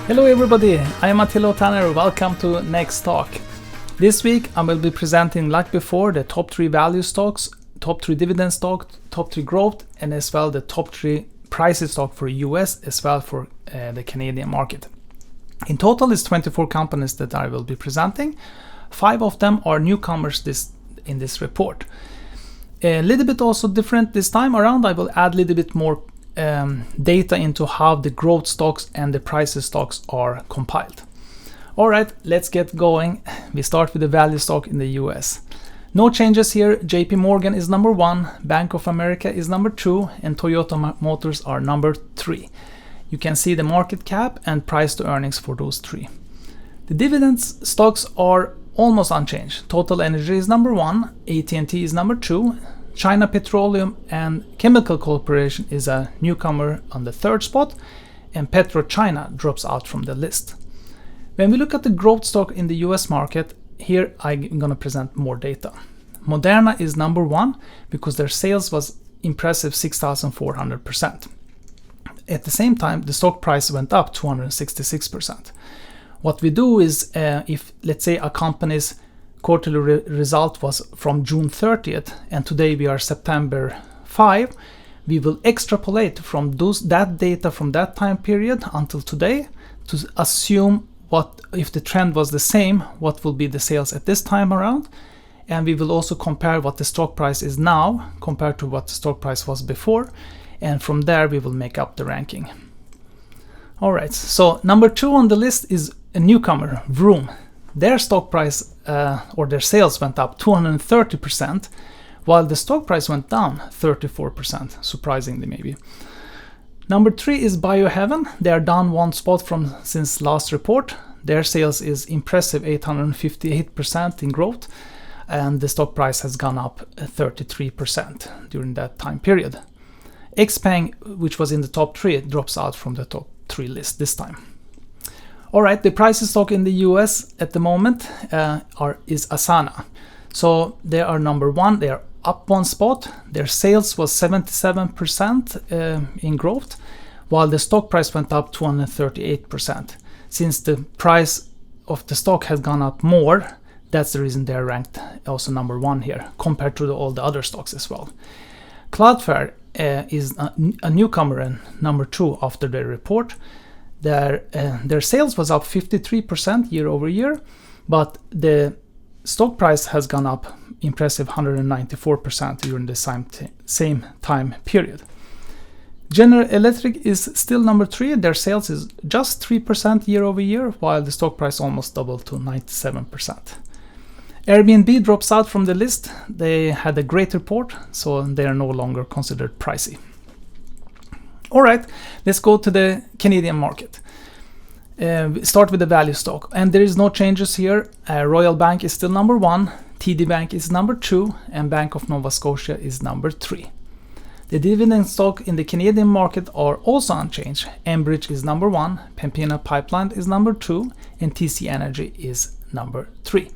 Hello everybody, I am Attila Tanner, welcome to Next Talk. This week I will be presenting, like before, the top 3 value stocks, top 3 dividend stocks, top 3 growth, and as well the top 3 Pricey stock for US as well for the Canadian market. In total it's 24 companies that I will be presenting. 5 of them are newcomers in this report. A little bit also different this time around, I will add a little bit more data into how the growth stocks and the Pricey stocks are compiled. Alright, let's get going. We start with the value stock in the US. No changes here. JP Morgan is number 1, Bank of America is number 2, and Toyota Motors are number 3. You can see the market cap and price to earnings for those 3. The dividends stocks are almost unchanged. Total Energy is number 1, AT&T is number 2, China Petroleum and Chemical Corporation is a newcomer on the 3rd spot, and PetroChina drops out from the list. When we look at the growth stock in the US market, here I'm going to present more data. Moderna is number 1 because their sales was impressive 6,400%. At the same time, the stock price went up 266%. What we do is, if let's say a company's quarterly result was from June 30th and today we are September 5, we will extrapolate from that data from that time period until today to assume what if the trend was the same, what will be the sales at this time around, and we will also compare what the stock price is now compared to what the stock price was before, and from there we will make up the ranking. Alright, so number 2 on the list is a newcomer, Vroom. Their stock price or their sales went up 230%, while the stock price went down 34%, surprisingly maybe. Number 3 is Biohaven. They are down 1 spot since last report. Their sales is impressive 858% in growth, and the stock price has gone up 33% during that time period. Xpeng, which was in the top 3, drops out from the top 3 list this time. Alright, the Pricey stock in the US at the moment is Asana. So they are number 1, they are up 1 spot. Their sales was 77% in growth, while the stock price went up 238%. Since the price of the stock has gone up more, that's the reason they're ranked also number 1 here, compared to all the other stocks as well. Cloudflare is a newcomer and number 2 after their report. Their sales was up 53% year over year, but the stock price has gone up impressive 194% during the same time period. General Electric is still number 3. Their sales is just 3% year over year, while the stock price almost doubled to 97%. Airbnb drops out from the list. They had a great report, so they are no longer considered pricey. Alright, let's go to the Canadian market. Start with the value stock, and there is no changes here. Royal Bank is still number 1, TD Bank is number 2, and Bank of Nova Scotia is number 3. The dividend stock in the Canadian market are also unchanged. Enbridge is number 1, Pembina Pipeline is number 2, and TC Energy is number 3.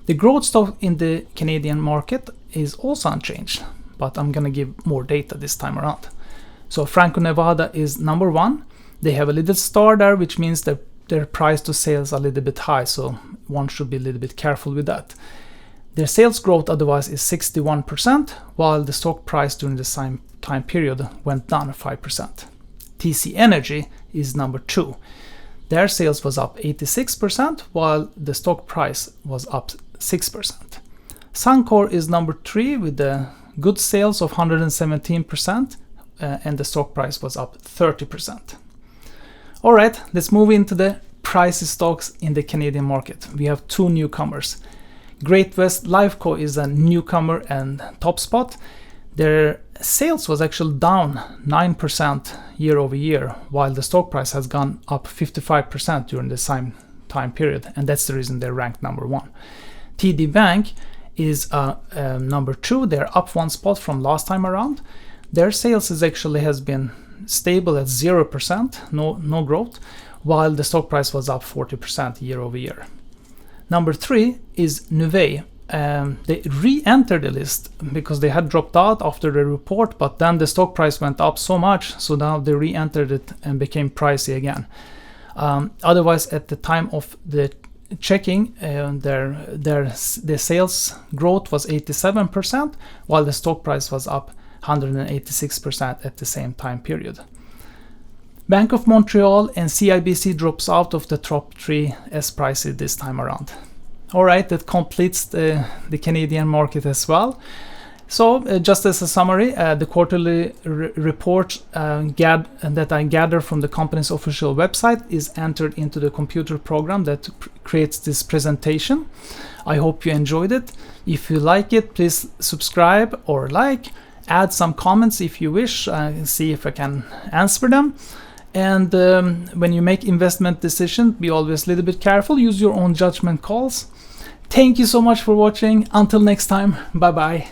The growth stock in the Canadian market is also unchanged, but I'm gonna give more data this time around. So Franco-Nevada is number 1. They have a little star there, which means that their price to sales are a little bit high, so one should be a little bit careful with that. Their sales growth otherwise is 61%, while the stock price during the same time period went down 5%. TC Energy is number 2. Their sales was up 86%, while the stock price was up 6%. Suncor is number 3 with the good sales of 117%, and the stock price was up 30%. Alright, let's move into the Pricey stocks in the Canadian market. We have 2 newcomers. Great-West Lifeco is a newcomer and top spot. Their sales was actually down 9% year over year, while the stock price has gone up 55% during the same time period, and that's the reason they're ranked number 1. TD Bank is number 2. They're up 1 spot from last time around. Their sales has been stable at 0%, no growth, while the stock price was up 40% year over year. Number 3 is Nuvei. They re-entered the list because they had dropped out after the report, but then the stock price went up so much, so now they re-entered it and became pricey again. Otherwise, at the time of the checking, their sales growth was 87%, while the stock price was up 186% at the same time period. Bank of Montreal and CIBC drops out of the top 3 as Pricey this time around. All right, that completes the Canadian market as well. So just as a summary, the quarterly report that I gather from the company's official website is entered into the computer program that creates this presentation. I hope you enjoyed it. If you like it, please subscribe or like. Add some comments if you wish, and see if I can answer them. And when you make investment decisions, be always a little bit careful. Use your own judgment calls. Thank you so much for watching. Until next time, bye bye.